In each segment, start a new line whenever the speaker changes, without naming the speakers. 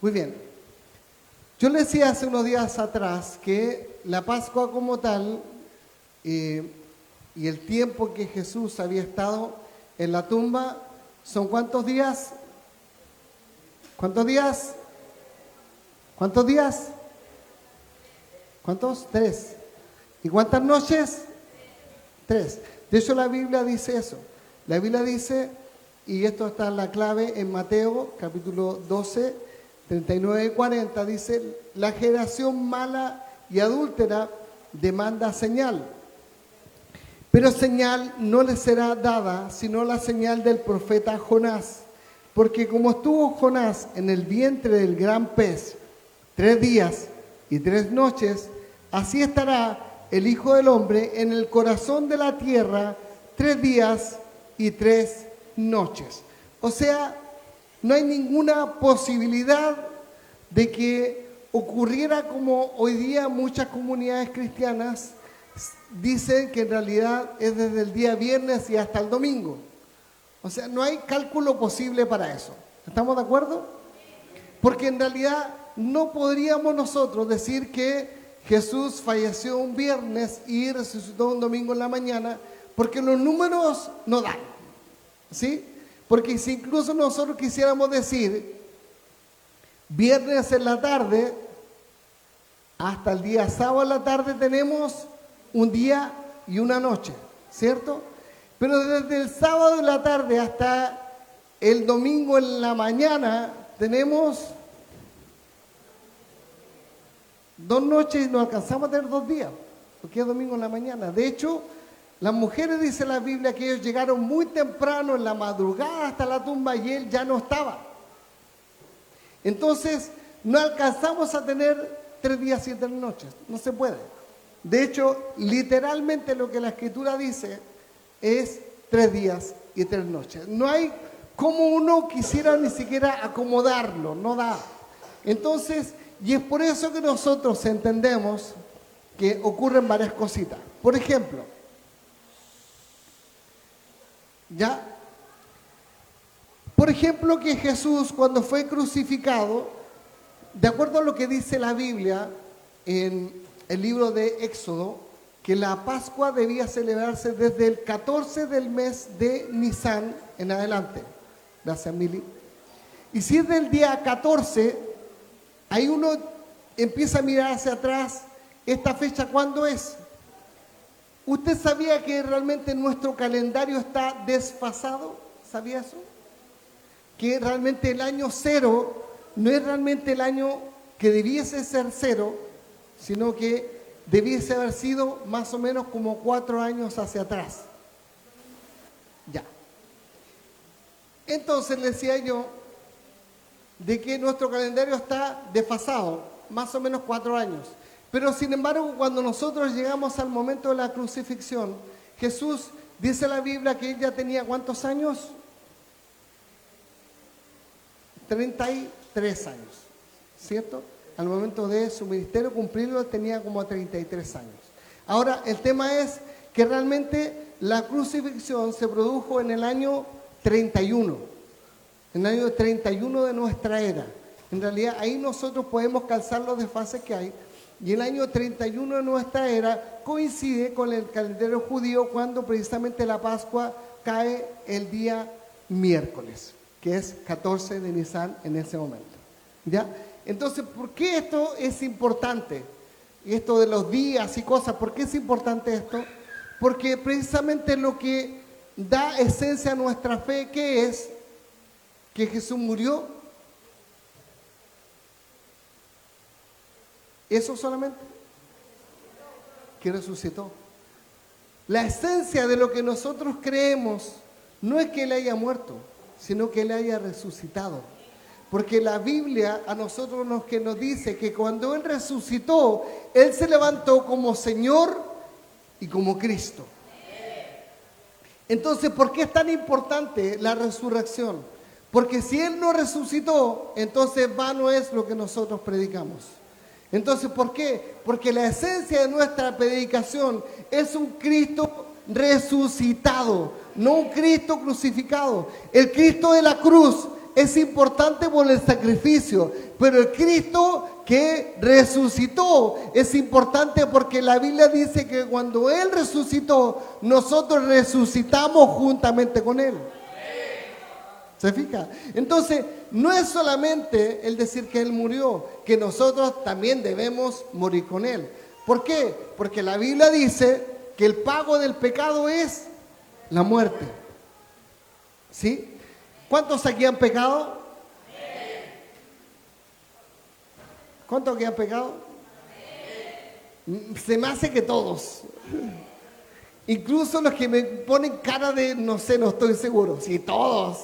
Muy bien. Yo le decía hace unos días atrás que la Pascua como tal y el tiempo que Jesús había estado en la tumba son ¿cuántos días? ¿Cuántos días? ¿Cuántos días? ¿Cuántos? 3. ¿Y cuántas noches? 3. De hecho la Biblia dice eso. La Biblia dice, y esto está en la clave en Mateo capítulo 12, 39 y 40, dice, la generación mala y adúltera demanda señal, pero señal no le será dada, sino la señal del profeta Jonás. Porque como estuvo Jonás en el vientre del gran pez 3 días y 3 noches, así estará el Hijo del Hombre en el corazón de la tierra 3 días y 3 noches. O sea, no hay ninguna posibilidad de que ocurriera como hoy día muchas comunidades cristianas dicen que en realidad es desde el día viernes y hasta el domingo. O sea, no hay cálculo posible para eso. ¿Estamos de acuerdo? Porque en realidad no podríamos nosotros decir que Jesús falleció un viernes y resucitó un domingo en la mañana, porque los números no dan. ¿Sí? Porque si incluso nosotros quisiéramos decir viernes en la tarde, hasta el día sábado en la tarde tenemos un día y una noche, ¿cierto? Pero desde el sábado en la tarde hasta el domingo en la mañana tenemos 2 noches y no alcanzamos a tener 2 días, porque es domingo en la mañana. De hecho, las mujeres, dice la Biblia, que ellos llegaron muy temprano en la madrugada hasta la tumba y él ya no estaba. Entonces, no alcanzamos a tener 3 días y 3 noches. No se puede. De hecho, literalmente lo que la Escritura dice es 3 días y 3 noches. No hay como uno quisiera ni siquiera acomodarlo, no da. Entonces, y es por eso que nosotros entendemos que ocurren varias cositas. Por ejemplo, que Jesús cuando fue crucificado, de acuerdo a lo que dice la Biblia en el libro de Éxodo, que la Pascua debía celebrarse desde el 14 del mes de Nisan en adelante. Gracias, Mili. Y si es del día 14, ahí uno empieza a mirar hacia atrás, ¿esta fecha cuándo es? ¿Usted sabía que realmente nuestro calendario está desfasado? ¿Sabía eso? Que realmente el año 0 no es realmente el año que debiese ser 0, sino que debiese haber sido más o menos como 4 años hacia atrás. Ya. Entonces le decía yo de que nuestro calendario está desfasado, más o menos 4 años. Pero sin embargo, cuando nosotros llegamos al momento de la crucifixión, Jesús, dice la Biblia que él ya tenía ¿cuántos años? 33 años, ¿cierto? Al momento de su ministerio cumplirlo tenía como 33 años. Ahora, el tema es que realmente la crucifixión se produjo en el año 31, en el año 31 de nuestra era. En realidad, ahí nosotros podemos calzar los desfases que hay. Y el año 31 de nuestra era coincide con el calendario judío cuando precisamente la Pascua cae el día miércoles, que es 14 de Nisan en ese momento. ¿Ya? Entonces, ¿por qué esto es importante? Y esto de los días y cosas, ¿por qué es importante esto? Porque precisamente lo que da esencia a nuestra fe, ¿qué es? Que Jesús murió. ¿Eso solamente? Que resucitó. La esencia de lo que nosotros creemos no es que Él haya muerto, sino que Él haya resucitado. Porque la Biblia a nosotros nos dice que cuando Él resucitó, Él se levantó como Señor y como Cristo. Entonces, ¿por qué es tan importante la resurrección? Porque si Él no resucitó, entonces vano es lo que nosotros predicamos. Entonces, ¿por qué? Porque la esencia de nuestra predicación es un Cristo resucitado, no un Cristo crucificado. El Cristo de la cruz es importante por el sacrificio, pero el Cristo que resucitó es importante porque la Biblia dice que cuando Él resucitó, nosotros resucitamos juntamente con Él. ¿Se fija? Entonces, no es solamente el decir que Él murió, que nosotros también debemos morir con Él. ¿Por qué? Porque la Biblia dice que el pago del pecado es la muerte. ¿Sí? ¿Cuántos aquí han pecado? ¿Cuántos aquí han pecado? Se me hace que todos. Incluso los que me ponen cara de no sé, no estoy seguro. Sí, todos.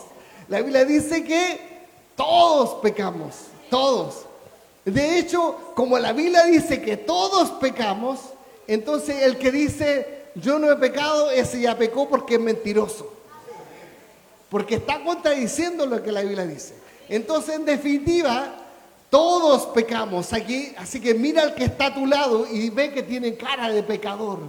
La Biblia dice que todos pecamos, todos. De hecho, como la Biblia dice que todos pecamos, entonces el que dice yo no he pecado, ese ya pecó porque es mentiroso. Porque está contradiciendo lo que la Biblia dice. Entonces, en definitiva, todos pecamos aquí. Así que mira al que está a tu lado y ve que tiene cara de pecador.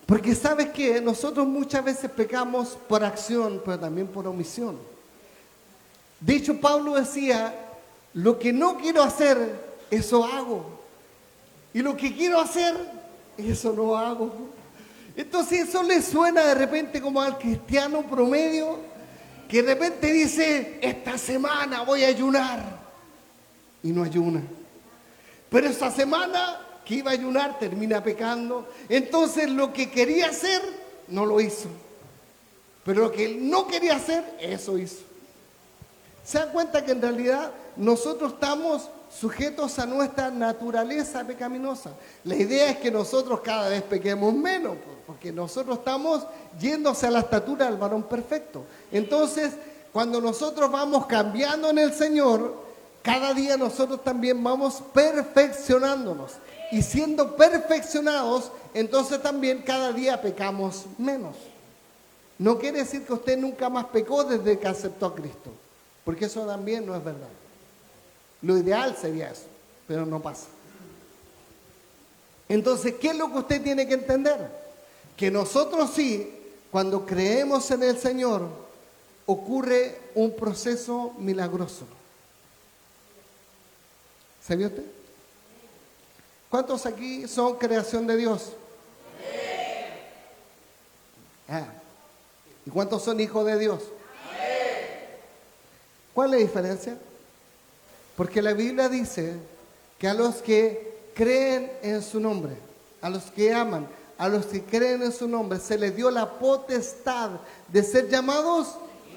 Porque sabes que nosotros muchas veces pecamos por acción, pero también por omisión. De hecho, Pablo decía, lo que no quiero hacer, eso hago. Y lo que quiero hacer, eso no hago. Entonces eso le suena de repente como al cristiano promedio, que de repente dice, esta semana voy a ayunar. Y no ayuna. Pero esa semana que iba a ayunar termina pecando. Entonces lo que quería hacer no lo hizo, pero lo que él no quería hacer, eso hizo. ¿Se dan cuenta que en realidad nosotros estamos sujetos a nuestra naturaleza pecaminosa? La idea es que nosotros cada vez pequemos menos, porque nosotros estamos yéndose a la estatura del varón perfecto. Entonces, cuando nosotros vamos cambiando en el Señor, cada día nosotros también vamos perfeccionándonos. Y siendo perfeccionados, entonces también cada día pecamos menos. No quiere decir que usted nunca más pecó desde que aceptó a Cristo, porque eso también no es verdad. Lo ideal sería eso, pero no pasa. Entonces, ¿qué es lo que usted tiene que entender? Que nosotros sí, cuando creemos en el Señor, ocurre un proceso milagroso. ¿Sabía usted? ¿Cuántos aquí son creación de Dios? ¿Y cuántos son hijos de Dios? ¿Cuál es la diferencia? Porque la Biblia dice que a los que creen en su nombre, a los que aman, a los que creen en su nombre, se les dio la potestad de ser llamados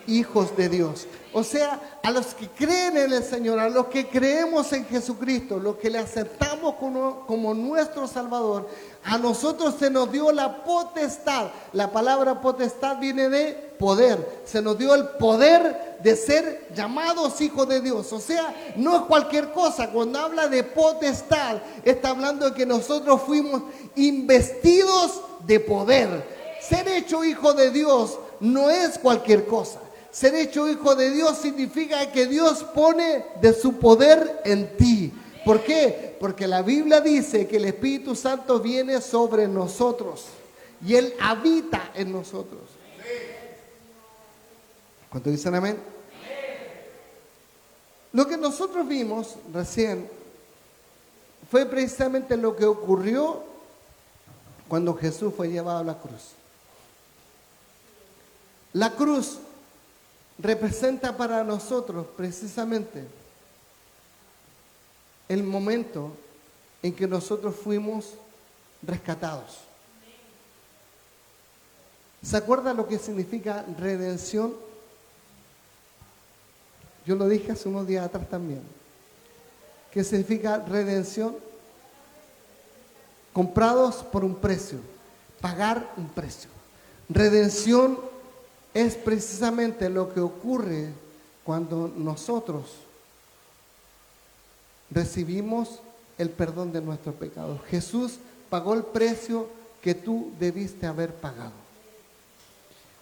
hijos de Dios. O sea, a los que creen en el Señor, a los que creemos en Jesucristo, los que le aceptamos como nuestro Salvador, a nosotros se nos dio la potestad. La palabra potestad viene de poder. Se nos dio el poder de ser llamados hijos de Dios. O sea, no es cualquier cosa. Cuando habla de potestad, está hablando de que nosotros fuimos investidos de poder. Ser hecho hijo de Dios no es cualquier cosa. Ser hecho hijo de Dios significa que Dios pone de su poder en ti. ¿Por qué? Porque la Biblia dice que el Espíritu Santo viene sobre nosotros y Él habita en nosotros. ¿Cuántos dicen amén? Lo que nosotros vimos recién fue precisamente lo que ocurrió cuando Jesús fue llevado a la cruz. La cruz representa para nosotros precisamente el momento en que nosotros fuimos rescatados. ¿Se acuerda lo que significa redención? Yo lo dije hace unos días atrás también. ¿Qué significa redención? Comprados por un precio, pagar un precio. Redención es precisamente lo que ocurre cuando nosotros recibimos el perdón de nuestros pecados. Jesús pagó el precio que tú debiste haber pagado.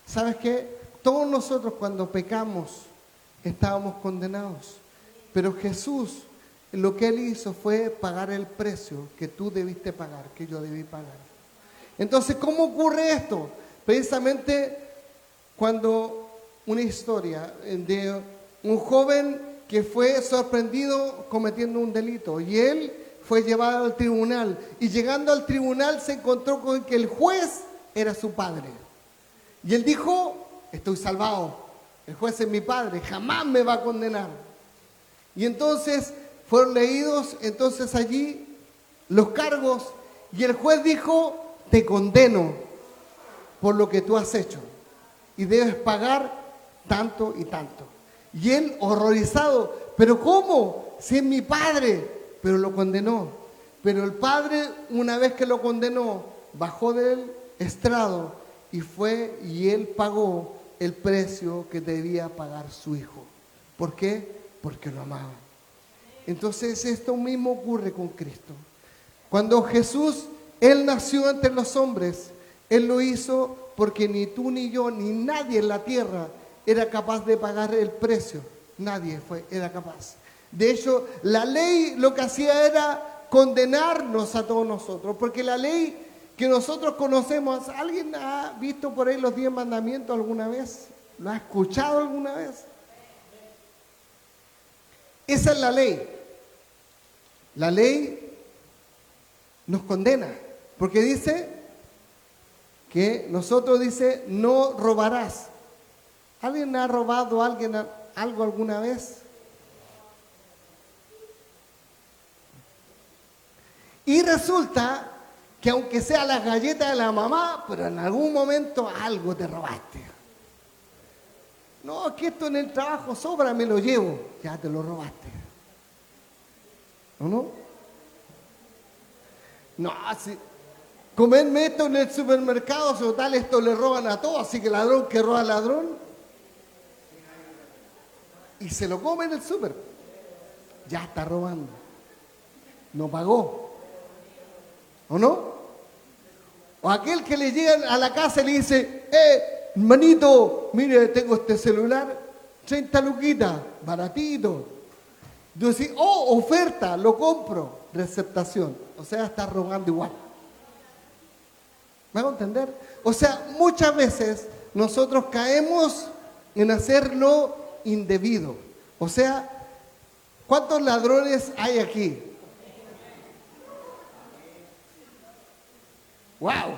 ¿Sabes qué? Todos nosotros cuando pecamos estábamos condenados, pero Jesús lo que Él hizo fue pagar el precio que tú debiste pagar, que yo debí pagar. Entonces, ¿cómo ocurre esto? Precisamente cuando una historia de un joven que fue sorprendido cometiendo un delito y él fue llevado al tribunal y llegando al tribunal se encontró con que el juez era su padre. Y él dijo, estoy salvado, el juez es mi padre, jamás me va a condenar. Y entonces fueron leídos entonces allí los cargos y el juez dijo, te condeno por lo que tú has hecho y debes pagar tanto y tanto. Y él horrorizado, pero ¿cómo? Si es mi padre, pero lo condenó. Pero el padre, una vez que lo condenó, bajó del estrado y fue y él pagó el precio que debía pagar su hijo. ¿Por qué? Porque lo amaba. Entonces esto mismo ocurre con Cristo. Cuando Jesús, Él nació entre los hombres, Él lo hizo porque ni tú ni yo, ni nadie en la tierra era capaz de pagar el precio. Nadie era capaz. De hecho, la ley lo que hacía era condenarnos a todos nosotros, porque la ley que nosotros conocemos, ¿alguien ha visto por ahí los 10 mandamientos alguna vez? ¿Lo ha escuchado alguna vez? Esa es la ley. La ley nos condena, porque dice que nosotros dice, no robarás. ¿Alguien ha robado a alguien algo alguna vez? Y resulta que aunque sea las galletas de la mamá, pero en algún momento algo te robaste. No, es que esto en el trabajo sobra, me lo llevo. Ya te lo robaste. ¿O no? No, si comerme esto en el supermercado, total, esto le roban a todos, así que ladrón que roba ladrón. Y se lo come en el súper. Ya está robando. No pagó. ¿O no? O aquel que le llega a la casa y le dice, hermanito, mire, tengo este celular, 30 luquitas, baratito. Yo decía, oh, oferta, lo compro, receptación. O sea, está robando igual. ¿Me hago entender? O sea, muchas veces nosotros caemos en hacer lo indebido. O sea, ¿cuántos ladrones hay aquí? ¡Wow!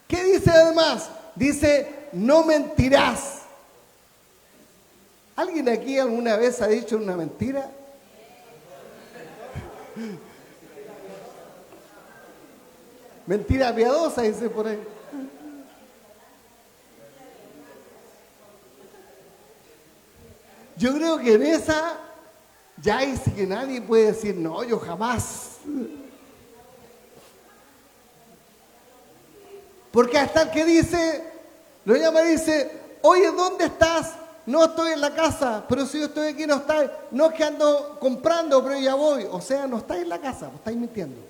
¿Qué dice además? Dice, no mentirás. ¿Alguien aquí alguna vez ha dicho una mentira? Mentira piadosa, dice por ahí. Yo creo que en esa ya dice que nadie puede decir, no, yo jamás. Porque hasta el que dice, lo llama y dice, oye, ¿dónde estás? No estoy en la casa, pero si yo estoy aquí no está. No es que ando comprando, pero ya voy. O sea, no estáis en la casa, estáis mintiendo.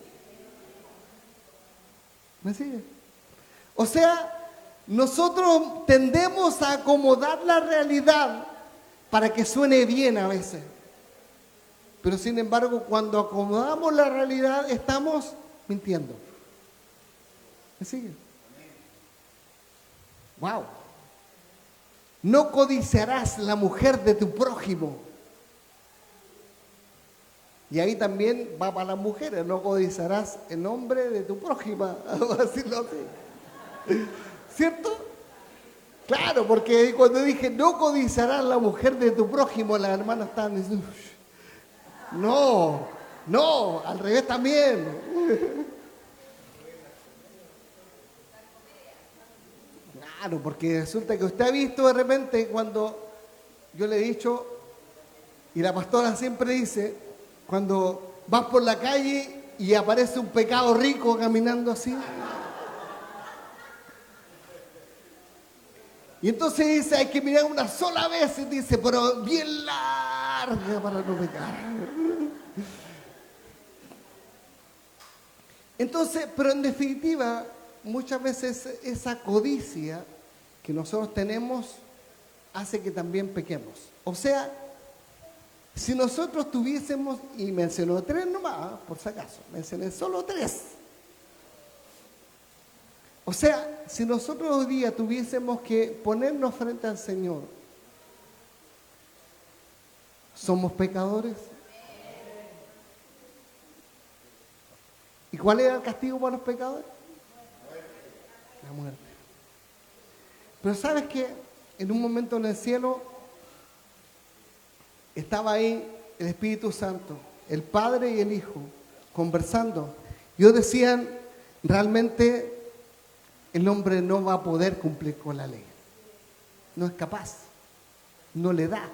¿Me sigue? O sea, nosotros tendemos a acomodar la realidad para que suene bien a veces. Pero sin embargo, cuando acomodamos la realidad, estamos mintiendo. ¿Me sigue? ¡Wow! No codiciarás la mujer de tu prójimo. Y ahí también va para las mujeres, no codiciarás el hombre de tu prójima, vamos a decirlo así. ¿Cierto? Claro, porque cuando dije no codiciarás la mujer de tu prójimo, las hermanas estaban diciendo, no, al revés también. Claro, porque resulta que usted ha visto de repente cuando yo le he dicho, y la pastora siempre dice, cuando vas por la calle y aparece un pecado rico caminando así. Y entonces dice, hay que mirar una sola vez y dice, pero bien larga para no pecar. Entonces, pero en definitiva, muchas veces esa codicia que nosotros tenemos hace que también pequemos. O sea, si nosotros tuviésemos, y mencionó 3 nomás, por si acaso, mencioné solo 3. O sea, si nosotros hoy día tuviésemos que ponernos frente al Señor, ¿somos pecadores? ¿Y cuál era el castigo para los pecadores? La muerte. Pero ¿sabes qué? En un momento en el cielo estaba ahí el Espíritu Santo, el Padre y el Hijo, conversando. Y ellos decían, realmente el hombre no va a poder cumplir con la ley. No es capaz. No le da.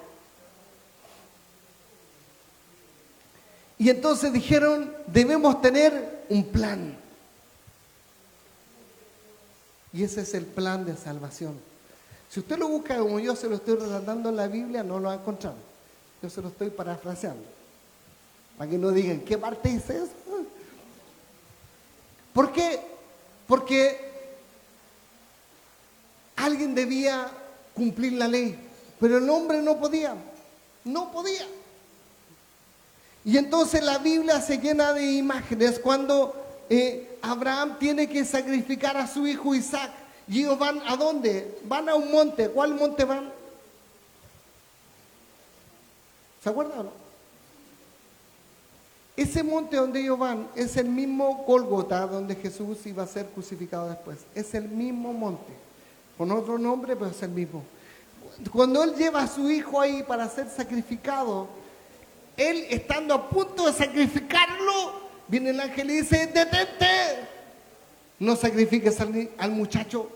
Y entonces dijeron, debemos tener un plan. Y ese es el plan de salvación. Si usted lo busca como yo se lo estoy relatando en la Biblia, no lo va a encontrar. Yo se lo estoy parafraseando. Para que no digan, ¿qué parte dice eso? ¿Por qué? Porque alguien debía cumplir la ley, pero el hombre no podía. No podía. Y entonces la Biblia se llena de imágenes cuando Abraham tiene que sacrificar a su hijo Isaac. ¿Y ellos van a dónde? Van a un monte. ¿Cuál monte van? ¿Se acuerdan o no? Ese monte donde ellos van es el mismo Gólgota donde Jesús iba a ser crucificado después. Es el mismo monte. Con otro nombre, pero es el mismo. Cuando él lleva a su hijo ahí para ser sacrificado, él estando a punto de sacrificarlo, viene el ángel y dice, detente, no sacrifiques al muchacho,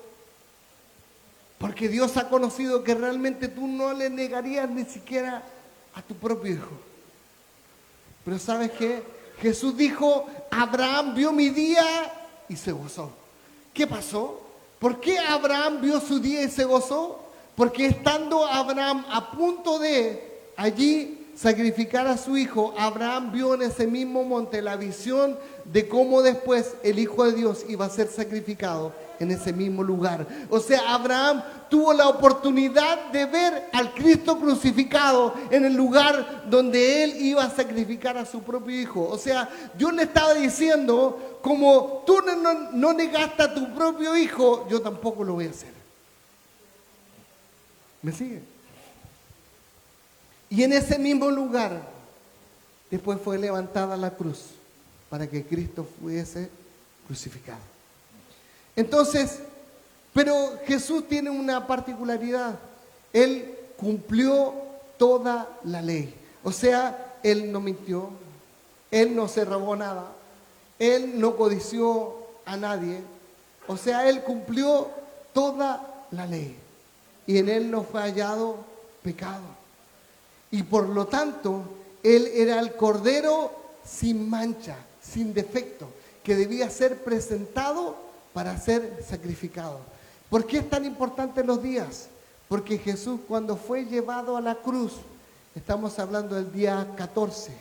porque Dios ha conocido que realmente tú no le negarías ni siquiera a tu propio hijo. Pero ¿sabes qué? Jesús dijo, Abraham vio mi día y se gozó. ¿Qué pasó? ¿Por qué Abraham vio su día y se gozó? Porque estando Abraham a punto de allí sacrificar a su hijo, Abraham vio en ese mismo monte la visión de cómo después el Hijo de Dios iba a ser sacrificado en ese mismo lugar. O sea, Abraham tuvo la oportunidad de ver al Cristo crucificado en el lugar donde él iba a sacrificar a su propio hijo. O sea, Dios le estaba diciendo, como tú no negaste a tu propio hijo, yo tampoco lo voy a hacer. ¿Me sigue? Y en ese mismo lugar, después fue levantada la cruz para que Cristo fuese crucificado. Entonces, pero Jesús tiene una particularidad. Él cumplió toda la ley. O sea, Él no mintió, Él no se robó nada, Él no codició a nadie. O sea, Él cumplió toda la ley. Y en Él no fue hallado pecado. Y por lo tanto, Él era el Cordero sin mancha, sin defecto, que debía ser presentado para ser sacrificado. ¿Por qué es tan importante los días? Porque Jesús, cuando fue llevado a la cruz, estamos hablando del día 14,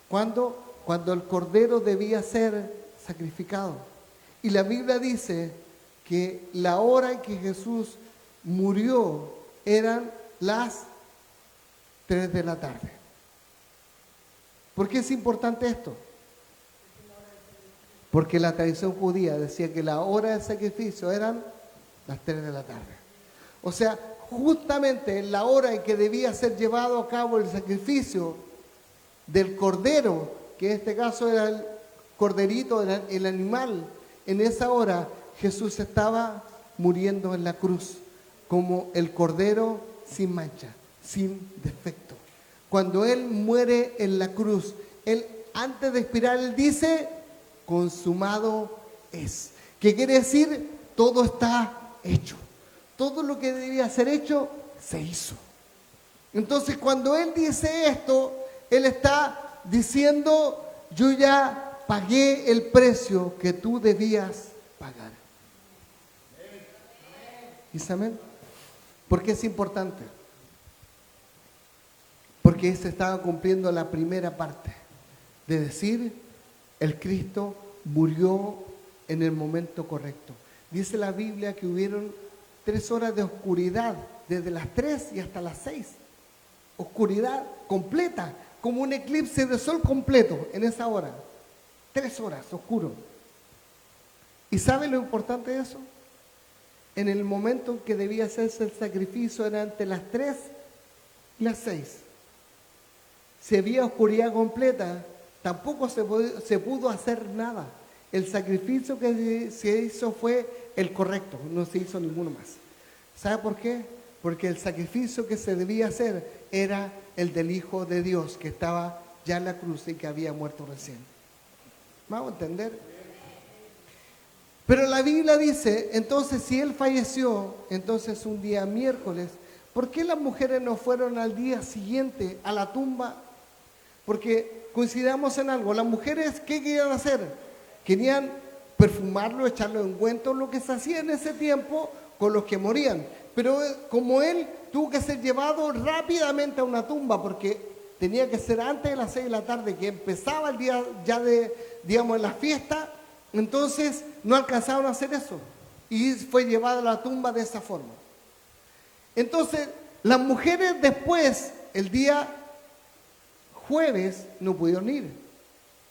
cuando el Cordero debía ser sacrificado. Y la Biblia dice que la hora en que Jesús murió eran las 3 de la tarde. ¿Por qué es importante esto? Porque la tradición judía decía que la hora del sacrificio eran las 3 de la tarde. O sea, justamente en la hora en que debía ser llevado a cabo el sacrificio del cordero, que en este caso era el corderito, era el animal, en esa hora Jesús estaba muriendo en la cruz como el cordero sin mancha, sin defecto. Cuando Él muere en la cruz, Él antes de expirar, Él dice, consumado es. ¿Qué quiere decir? Todo está hecho. Todo lo que debía ser hecho, se hizo. Entonces, cuando Él dice esto, Él está diciendo, yo ya pagué el precio que tú debías pagar. ¿Y amén? ¿Por qué es importante? Porque se estaba cumpliendo la primera parte de decir, el Cristo murió en el momento correcto. Dice la Biblia que hubieron 3 horas de oscuridad, desde las 3 y hasta las 6. Oscuridad completa, como un eclipse de sol completo en esa hora. 3 horas oscuro. ¿Y sabe lo importante de eso? En el momento en que debía hacerse el sacrificio era entre las 3 y las 6. Si había oscuridad completa, tampoco se pudo hacer nada. El sacrificio que se hizo fue el correcto, no se hizo ninguno más. ¿Sabe por qué? Porque el sacrificio que se debía hacer era el del Hijo de Dios, que estaba ya en la cruz y que había muerto recién. ¿Vamos a entender? Pero la Biblia dice, entonces si él falleció, entonces un día miércoles, ¿por qué las mujeres no fueron al día siguiente a la tumba? Porque coincidamos en algo, las mujeres, ¿qué querían hacer? Querían perfumarlo, echarlo en ungüento, lo que se hacía en ese tiempo con los que morían. Pero como él tuvo que ser llevado rápidamente a una tumba, porque tenía que ser antes de las 6 de la tarde, que empezaba el día ya de, digamos, la fiesta, entonces no alcanzaron a hacer eso. Y fue llevado a la tumba de esa forma. Entonces, las mujeres después, el día jueves, no pudieron ir.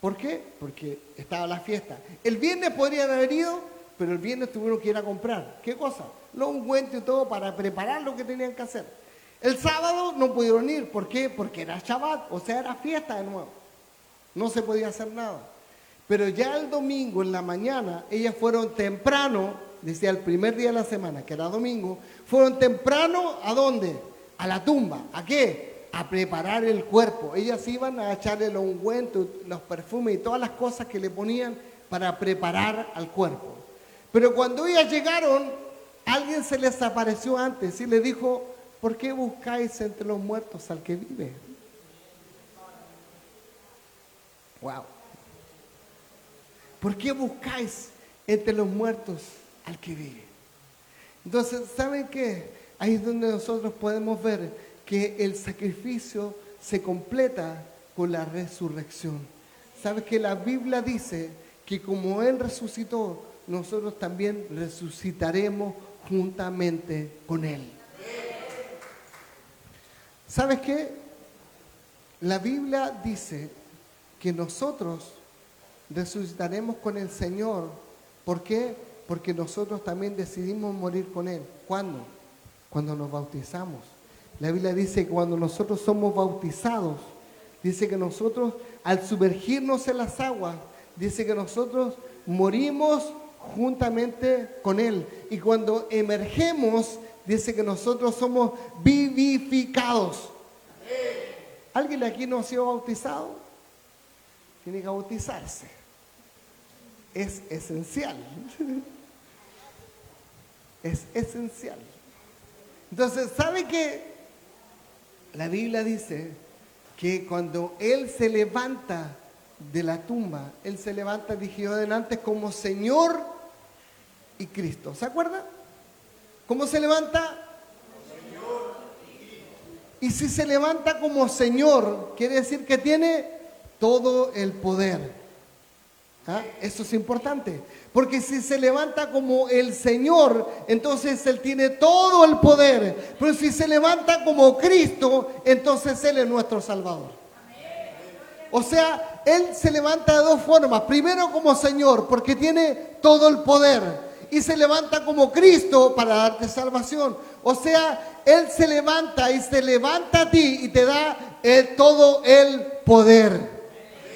¿Por qué? Porque estaba la fiesta. El viernes podrían haber ido, pero el viernes tuvieron que ir a comprar. ¿Qué cosa? Los ungüentos y todo para preparar lo que tenían que hacer. El sábado no pudieron ir. ¿Por qué? Porque era Shabbat, o sea, era fiesta de nuevo. No se podía hacer nada. Pero ya el domingo en la mañana, ellas fueron temprano, decía el primer día de la semana, que era domingo, fueron temprano, ¿a dónde? A la tumba. ¿A qué? A preparar el cuerpo. Ellas iban a echarle los ungüentos, los perfumes y todas las cosas que le ponían para preparar al cuerpo. Pero cuando ellas llegaron, alguien se les apareció antes y les dijo, ¿por qué buscáis entre los muertos al que vive? Wow. ¿Por qué buscáis entre los muertos al que vive? Entonces, ¿saben qué? Ahí es donde nosotros podemos ver que el sacrificio se completa con la resurrección. ¿Sabes que la Biblia dice que como Él resucitó, nosotros también resucitaremos juntamente con Él? ¿Sabes qué? La Biblia dice que nosotros resucitaremos con el Señor. ¿Por qué? Porque nosotros también decidimos morir con Él. ¿Cuándo? Cuando nos bautizamos. La Biblia dice que cuando nosotros somos bautizados, dice que nosotros al sumergirnos en las aguas, dice que nosotros morimos juntamente con Él. Y cuando emergemos, dice que nosotros somos vivificados. ¿Alguien de aquí no ha sido bautizado? Tiene que bautizarse. Es esencial. Es esencial. Entonces, ¿sabe qué? La Biblia dice que cuando Él se levanta de la tumba, Él se levanta, dije yo adelante, como Señor y Cristo. ¿Se acuerda? ¿Cómo se levanta? Y si se levanta como Señor, quiere decir que tiene todo el poder. ¿Ah? Eso es importante. Porque si se levanta como el Señor, entonces Él tiene todo el poder. Pero si se levanta como Cristo, entonces Él es nuestro Salvador. O sea, Él se levanta de dos formas. Primero como Señor, porque tiene todo el poder. Y se levanta como Cristo para darte salvación. O sea, Él se levanta y se levanta a ti y te da todo el poder.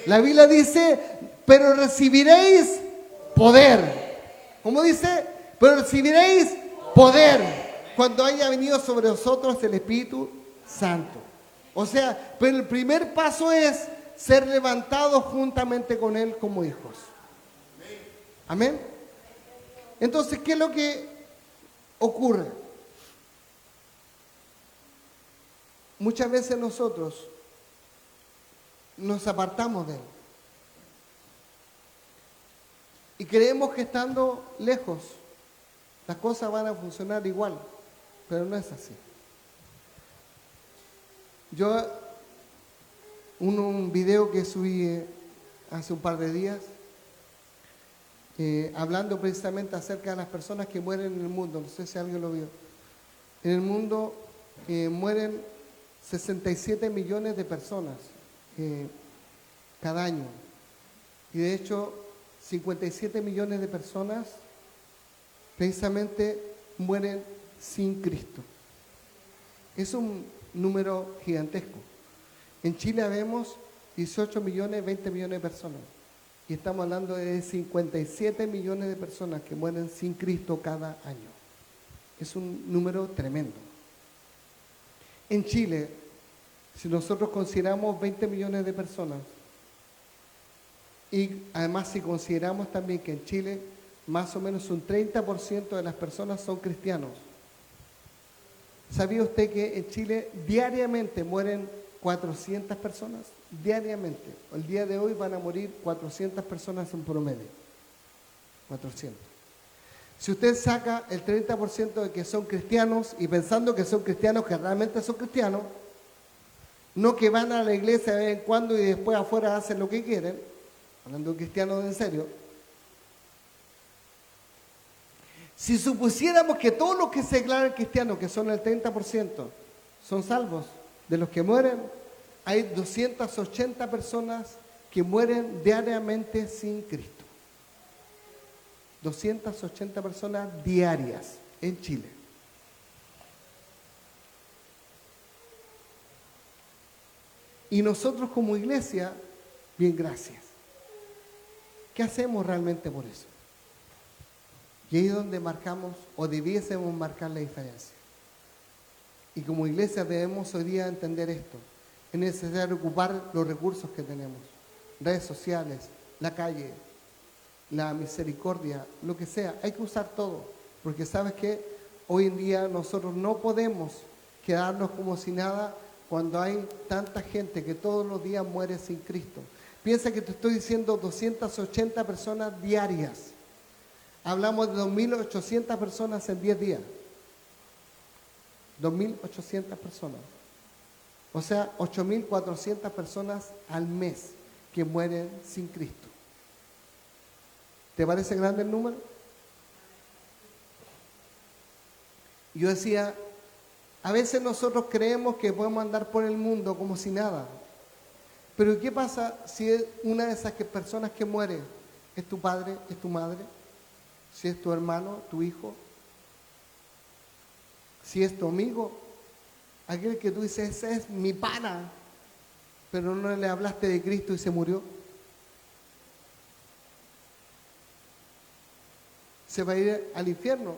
La Biblia dice, pero recibiréis poder. ¿Cómo dice? Pero recibiréis poder cuando haya venido sobre vosotros el Espíritu Santo. O sea, pero el primer paso es ser levantados juntamente con Él como hijos. Amén. Entonces, ¿qué es lo que ocurre? Muchas veces nosotros nos apartamos de Él. Y creemos que estando lejos, las cosas van a funcionar igual, pero no es así. Yo, un video que subí hace un par de días, hablando precisamente acerca de las personas que mueren en el mundo, no sé si alguien lo vio. En el mundo mueren 67 millones de personas cada año. Y de hecho, 57 millones de personas precisamente mueren sin Cristo. Es un número gigantesco. En Chile vemos 18 millones, 20 millones de personas. Y estamos hablando de 57 millones de personas que mueren sin Cristo cada año. Es un número tremendo. En Chile, si nosotros consideramos 20 millones de personas, y además si consideramos también que en Chile más o menos un 30% de las personas son cristianos, ¿sabía usted que en Chile diariamente mueren 400 personas? Diariamente. El día de hoy van a morir 400 personas en promedio. 400. Si usted saca el 30% de que son cristianos y pensando que son cristianos, que realmente son cristianos, no que van a la iglesia de vez en cuando y después afuera hacen lo que quieren, hablando de cristianos en serio. Si supusiéramos que todos los que se declaran cristianos, que son el 30%, son salvos, de los que mueren, hay 280 personas que mueren diariamente sin Cristo. 280 personas diarias en Chile. Y nosotros como iglesia, bien, gracias. ¿Qué hacemos realmente por eso? Y ahí es donde marcamos, o debiésemos marcar la diferencia. Y como iglesia debemos hoy día entender esto. Es necesario ocupar los recursos que tenemos. Redes sociales, la calle, la misericordia, lo que sea. Hay que usar todo. Porque sabes que hoy en día nosotros no podemos quedarnos como si nada cuando hay tanta gente que todos los días muere sin Cristo. Piensa que te estoy diciendo 280 personas diarias. Hablamos de 2.800 personas en 10 días. 2.800 personas. O sea, 8.400 personas al mes que mueren sin Cristo. ¿Te parece grande el número? Yo decía, a veces nosotros creemos que podemos andar por el mundo como si nada. Pero ¿qué pasa si una de esas personas que muere es tu padre, es tu madre? Si es tu hermano, tu hijo, si es tu amigo, aquel que tú dices, ese es mi pana, pero no le hablaste de Cristo y se murió. Se va a ir al infierno,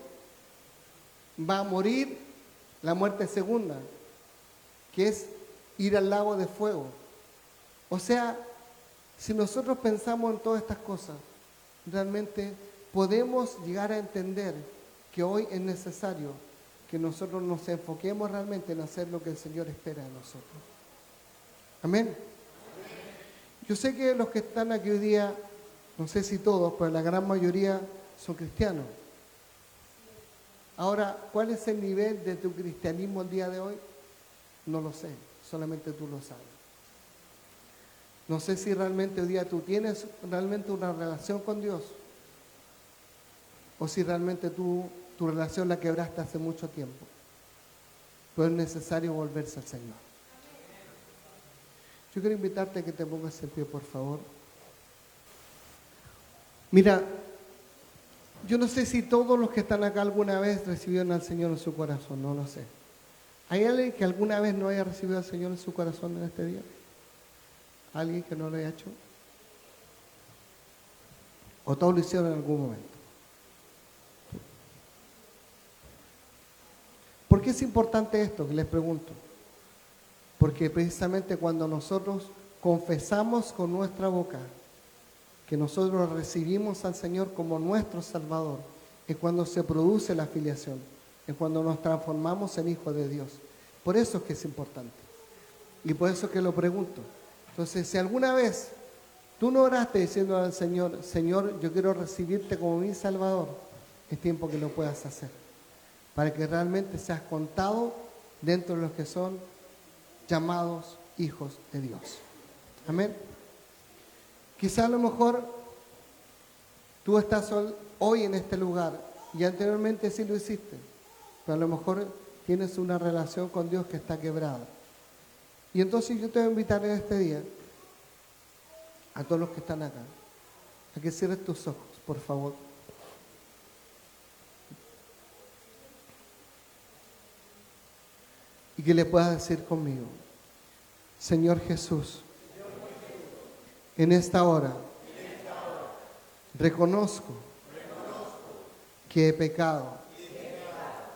va a morir la muerte segunda, que es ir al lago de fuego. O sea, si nosotros pensamos en todas estas cosas, realmente podemos llegar a entender que hoy es necesario que nosotros nos enfoquemos realmente en hacer lo que el Señor espera de nosotros. Amén. Yo sé que los que están aquí hoy día, no sé si todos, pero la gran mayoría son cristianos. Ahora, ¿cuál es el nivel de tu cristianismo el día de hoy? No lo sé, solamente tú lo sabes. No sé si realmente hoy día tú tienes realmente una relación con Dios o si realmente tu relación la quebraste hace mucho tiempo. Pero es necesario volverse al Señor. Yo quiero invitarte a que te pongas en pie, por favor. Mira, yo no sé si todos los que están acá alguna vez recibieron al Señor en su corazón, no lo sé. ¿Hay alguien que alguna vez no haya recibido al Señor en su corazón en este día? ¿Alguien que no lo haya hecho? ¿O todos lo hicieron en algún momento? ¿Por qué es importante esto que les pregunto? Porque precisamente cuando nosotros confesamos con nuestra boca que nosotros recibimos al Señor como nuestro Salvador, es cuando se produce la filiación, es cuando nos transformamos en hijos de Dios. Por eso es que es importante. Y por eso es que lo pregunto. Entonces, si alguna vez tú no oraste diciendo al Señor, Señor, yo quiero recibirte como mi Salvador, es tiempo que lo puedas hacer. Para que realmente seas contado dentro de los que son llamados hijos de Dios. Amén. Quizá a lo mejor tú estás hoy en este lugar y anteriormente sí lo hiciste, pero a lo mejor tienes una relación con Dios que está quebrada. Y entonces yo te voy a invitar en este día a todos los que están acá A que cierres tus ojos, por favor. Y que le puedas decir conmigo: Señor Jesús, en esta hora reconozco que he pecado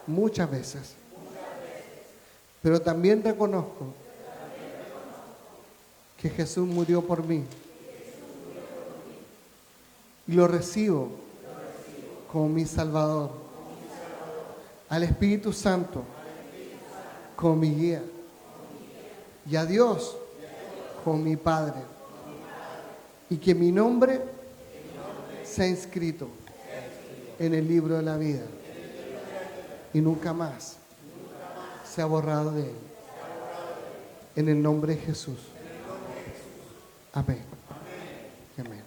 muchas veces, pero también reconozco que Jesús murió por mí y lo recibo como mi Salvador, al Espíritu Santo como mi guía y a Dios como mi Padre, y que mi nombre sea inscrito en el libro de la vida y nunca más sea borrado de él. En el nombre de Jesús. Amén. Amén.